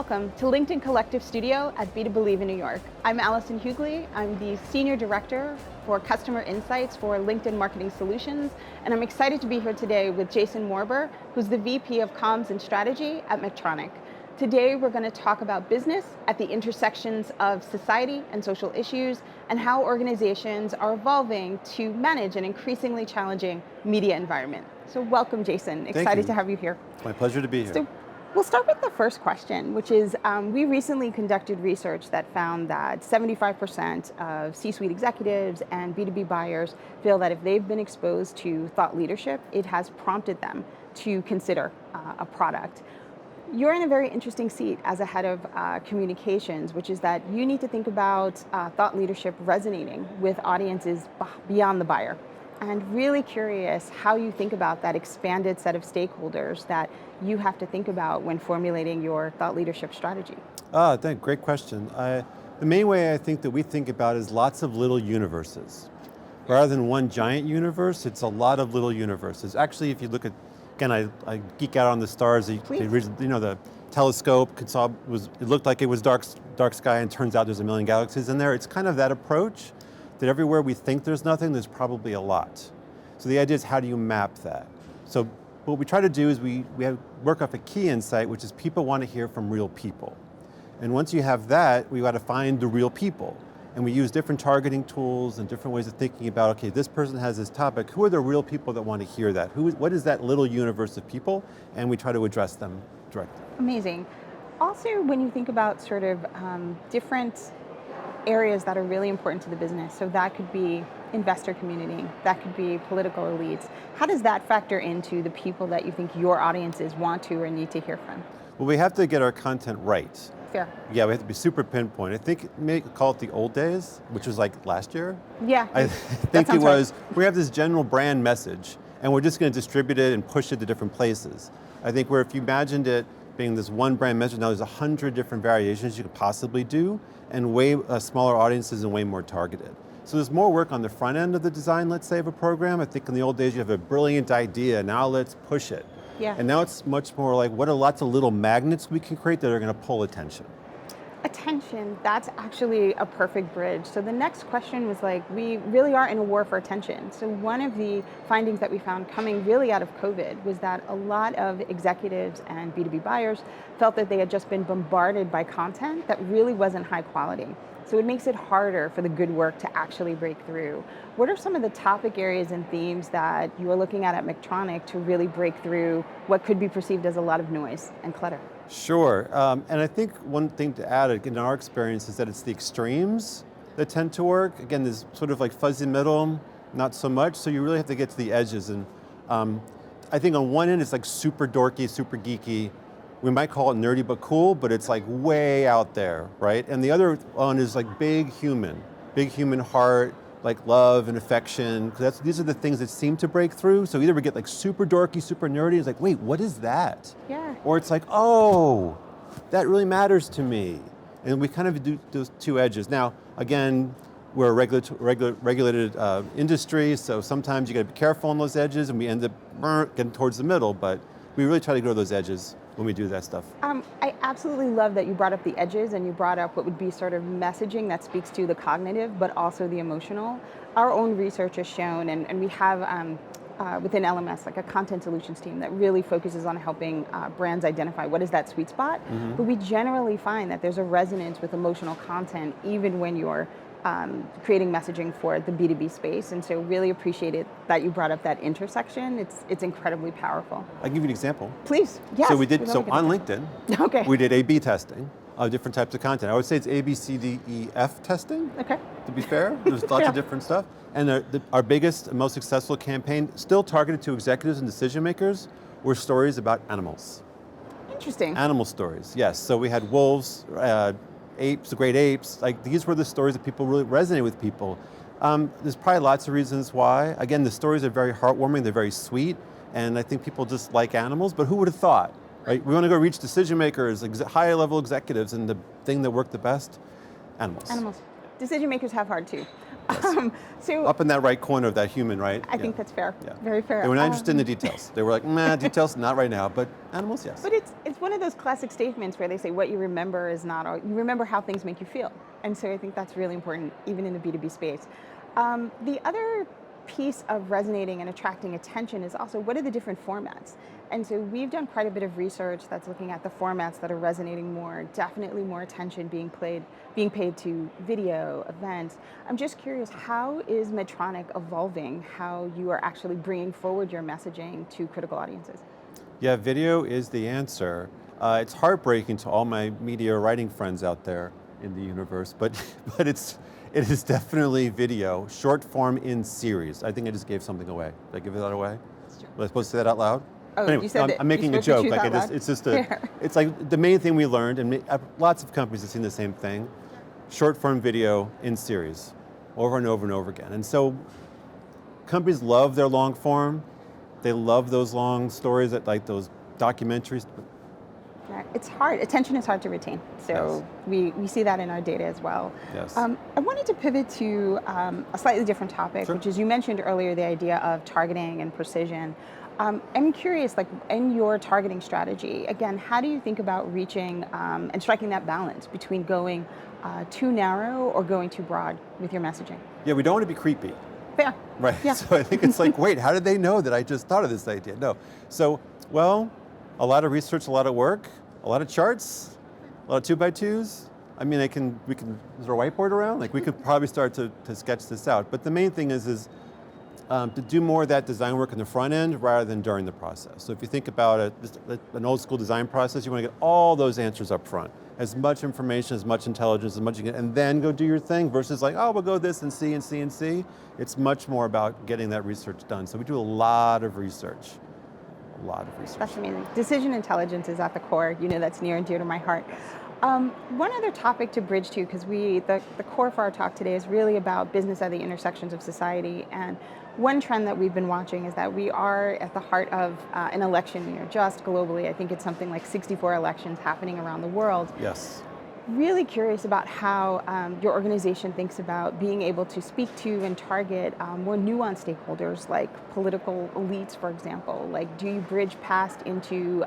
welcome to LinkedIn Collective Studio at B2Believe in New York. I'm Allison Hughley. I'm the Senior Director for Customer Insights for LinkedIn Marketing Solutions, and I'm excited to be here today with Jason Morber, who's the VP of Comms and Strategy at Medtronic. Today we're going to talk about business at the intersections of society and social issues and how organizations are evolving to manage an increasingly challenging media environment. So welcome, Jason. Excited to have you here. It's my pleasure to be here. So we'll start with the first question, which is we recently conducted research that found that 75% of C-suite executives and B2B buyers feel that if they've been exposed to thought leadership, it has prompted them to consider a product. You're in a very interesting seat as a head of communications, which is that you need to think about thought leadership resonating with audiences beyond the buyer. And really curious how you think about that expanded set of stakeholders that you have to think about when formulating your thought leadership strategy. Great question. The main way I think that we think about is lots of little universes. Rather than one giant universe, it's a lot of little universes. Actually, if you look at, again, I geek out on the stars. The telescope it looked like it was dark sky, and turns out there's a million galaxies in there. It's kind of that approach that everywhere we think there's nothing, there's probably a lot. So the idea is, how do you map that? So what we try to do is we work off a key insight, which is people want to hear from real people. And once you have that, we got to find the real people. And we use different targeting tools and different ways of thinking about, okay, this person has this topic, who are the real people that want to hear that? What is that little universe of people? And we try to address them directly. Amazing. Also, when you think about sort of different areas that are really important to the business, so that could be investor community, that could be political elites, how does that factor into the people that you think your audiences want to or need to hear from? Well, we have to get our content right. Fair. Yeah, we have to be super pinpoint. I think maybe call it the old days, which was like last year. Yeah, I think it was, we have this general brand message, and we're just going to distribute it and push it to different places. I think where if you imagined it being this one brand message, now there's 100 different variations you could possibly do, and way smaller audiences and way more targeted. So there's more work on the front end of the design, let's say, of a program. I think in the old days you have a brilliant idea, now let's push it. Yeah. And now it's much more like, what are lots of little magnets we can create that are going to pull attention? Attention, that's actually a perfect bridge. So the next question was like, we really are in a war for attention. So one of the findings that we found coming really out of COVID was that a lot of executives and B2B buyers felt that they had just been bombarded by content that really wasn't high quality. So it makes it harder for the good work to actually break through. What are some of the topic areas and themes that you are looking at Medtronic to really break through what could be perceived as a lot of noise and clutter? Sure, and I think one thing to add, in our experience, is that it's the extremes that tend to work. Again, there's sort of like fuzzy middle, not so much, so you really have to get to the edges. And I think on one end it's like super dorky, super geeky. We might call it nerdy but cool, but it's like way out there, right? And the other one is like big human heart, like love and affection. These are the things that seem to break through. So either we get like super dorky, super nerdy, it's like, wait, what is that? Yeah. Or it's like, oh, that really matters to me. And we kind of do those two edges. Now, again, we're a regulated industry, so sometimes you got to be careful on those edges, and we end up getting towards the middle, but we really try to go to those edges when we do that stuff. I absolutely love that you brought up the edges and you brought up what would be sort of messaging that speaks to the cognitive, but also the emotional. Our own research has shown, and we have within LMS, like a content solutions team that really focuses on helping brands identify what is that sweet spot. Mm-hmm. But we generally find that there's a resonance with emotional content even when you're creating messaging for the B2B space, and so really appreciate it that you brought up that intersection. It's incredibly powerful. I'll give you an example. Please, yes. So on LinkedIn, okay, we did A/B testing of different types of content. I would say it's A, B, C, D, E, F testing. Okay. To be fair, there's lots of different stuff. And our biggest and most successful campaign, still targeted to executives and decision makers, were stories about animals. Interesting. Animal stories, yes. So we had wolves, apes, the great apes, like these were the stories that people really resonate with people. There's probably lots of reasons why. Again, the stories are very heartwarming, they're very sweet, and I think people just like animals, but who would have thought, right? We want to go reach decision makers, higher level executives, and the thing that worked the best, animals. Animals. decision makers have hard too. Yes. So Up in that right corner of that human, right? I think that's fair. Yeah. Very fair. They were not interested in the details. They were like, nah, details, not right now, but animals, yes. But it's one of those classic statements where they say what you remember is not all, you remember how things make you feel. And so I think that's really important, even in the B2B space. The other piece of resonating and attracting attention is also what are the different formats? And so we've done quite a bit of research that's looking at the formats that are resonating more, definitely more attention being paid to video, events. I'm just curious, how is Medtronic evolving how you are actually bringing forward your messaging to critical audiences? Yeah, video is the answer. It's heartbreaking to all my media writing friends out there in the universe, but it is definitely video, short form in series. I think I just gave something away. Did I give that away? Was I supposed to say that out loud? Oh, Anyway, you said I'm making a joke. Like it's just Fair. it's like the main thing we learned, and lots of companies have seen the same thing. Short form video in series, over and over and over again. And so companies love their long form. They love those long stories, that like those documentaries. Right. It's hard. Attention is hard to retain. So we see that in our data as well. Yes. I wanted to pivot to a slightly different topic, Sure. which is you mentioned earlier the idea of targeting and precision. I'm curious, like in your targeting strategy, again, how do you think about reaching and striking that balance between going too narrow or going too broad with your messaging? Yeah, we don't want to be creepy. Fair. Right. Yeah. So I think it's like, wait, how did they know that I just thought of this idea? No. So, well, a lot of research, a lot of work, a lot of charts, a lot of 2x2s. I mean, is there a whiteboard around? Like we could probably start to sketch this out. But the main thing is to do more of that design work in the front end rather than during the process. So if you think about an old school design process, you want to get all those answers up front. As much information, as much intelligence, as much you get, and then go do your thing versus like, oh, we'll go this and see and see and see. It's much more about getting that research done. So we do a lot of research. A lot of research. That's amazing. Decision intelligence is at the core. You know, that's near and dear to my heart. One other topic to bridge to, because the core for our talk today is really about business at the intersections of society. And one trend that we've been watching is that we are at the heart of an election year, just globally. I think it's something like 64 elections happening around the world. Yes. Really curious about how your organization thinks about being able to speak to and target more nuanced stakeholders like political elites, for example. Like, do you bridge past into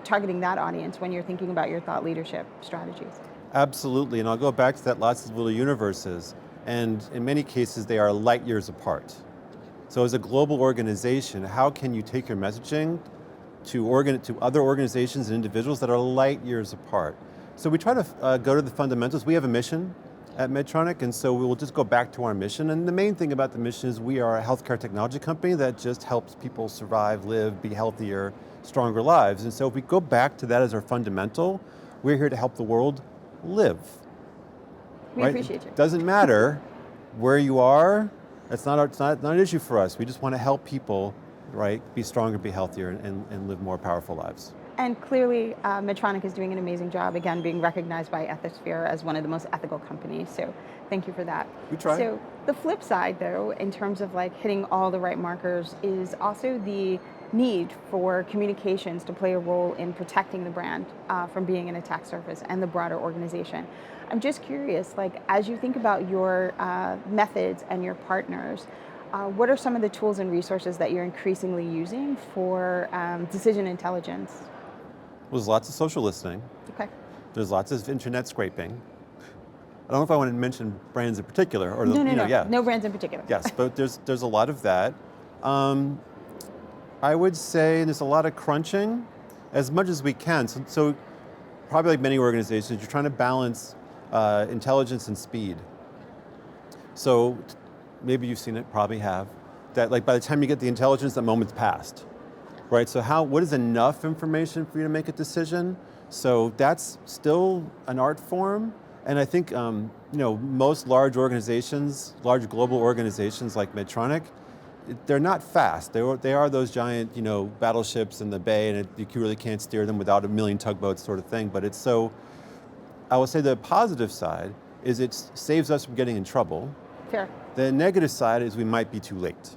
targeting that audience when you're thinking about your thought leadership strategies? Absolutely, and I'll go back to that lots of little universes, and in many cases they are light years apart. So as a global organization, how can you take your messaging to other organizations and individuals that are light years apart? So we try to go to the fundamentals. We have a mission at Medtronic, and so we will just go back to our mission. And the main thing about the mission is we are a healthcare technology company that just helps people survive, live, be healthier, stronger lives. And so if we go back to that as our fundamental, we're here to help the world live. We appreciate you. It doesn't matter where you are. It's not an issue for us. We just want to help people, right, be stronger, be healthier, and live more powerful lives. And clearly, Medtronic is doing an amazing job, again, being recognized by Ethisphere as one of the most ethical companies. So thank you for that. We try. So the flip side, though, in terms of like hitting all the right markers, is also the need for communications to play a role in protecting the brand from being an attack surface and the broader organization. I'm just curious, like, as you think about your methods and your partners, what are some of the tools and resources that you're increasingly using for decision intelligence? Well, there's lots of social listening. Okay. There's lots of internet scraping. I don't know if I want to mention brands in particular, or No. yeah. No brands in particular. Yes, but there's a lot of that. I would say there's a lot of crunching, as much as we can. So probably like many organizations, you're trying to balance intelligence and speed. So maybe you've seen it, probably have, that like by the time you get the intelligence, that moment's passed, right? So what is enough information for you to make a decision? So that's still an art form. And I think most large organizations, large global organizations like Medtronic, they're not fast. They are those giant battleships in the bay, and you really can't steer them without a million tugboats sort of thing. But I will say the positive side is it saves us from getting in trouble. Fair. The negative side is we might be too late.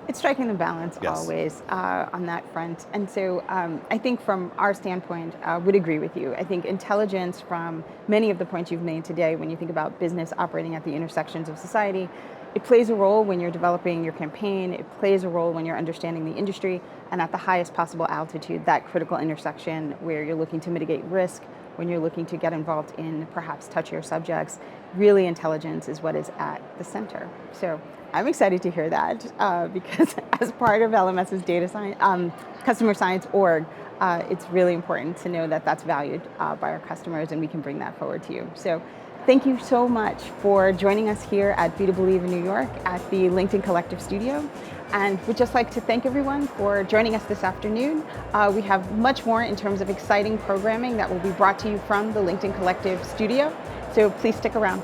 It's striking the balance Yes. always on that front. And so I think from our standpoint, would agree with you. I think intelligence from many of the points you've made today, when you think about business operating at the intersections of society, it plays a role when you're developing your campaign. It plays a role when you're understanding the industry and at the highest possible altitude, that critical intersection where you're looking to mitigate risk, when you're looking to get involved in perhaps touchier subjects. Really, intelligence is what is at the center. So I'm excited to hear that because as part of LMS's data science, customer science org, it's really important to know that that's valued by our customers and we can bring that forward to you. So thank you so much for joining us here at B2Believe in New York at the LinkedIn Collective Studio. And we'd just like to thank everyone for joining us this afternoon. We have much more in terms of exciting programming that will be brought to you from the LinkedIn Collective Studio. So please stick around.